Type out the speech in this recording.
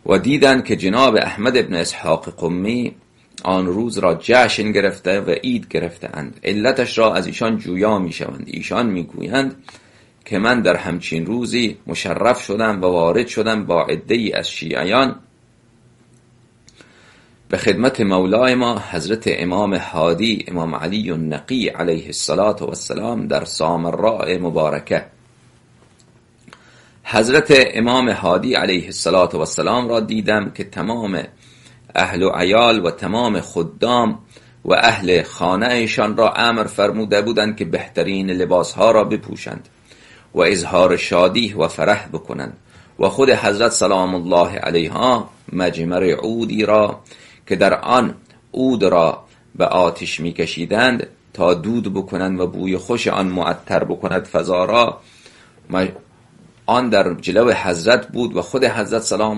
و دیدند که جناب احمد ابن اسحاق قمی آن روز را جشن گرفته و عید گرفته اند. علتش را از ایشان جویا می شوند. ایشان می گویند که من در همچین روزی مشرف شدم و وارد شدم با عده‌ای از شیعیان به خدمت مولای ما حضرت امام هادی امام علی النقی علیه السلام در سامراء مبارکه. حضرت امام هادی علیه السلام را دیدم که تمام اهل و عیال و تمام خدام و اهل خانه ایشان را امر فرموده بودند که بهترین لباسها را بپوشند و اظهار شادی و فرح بکنند و خود حضرت سلام الله علیها مجمر عودی را که در آن عود را به آتش می کشیدند تا دود بکنند و بوی خوش آن معطر بکند فضا را، آن در جلو حضرت بود و خود حضرت سلام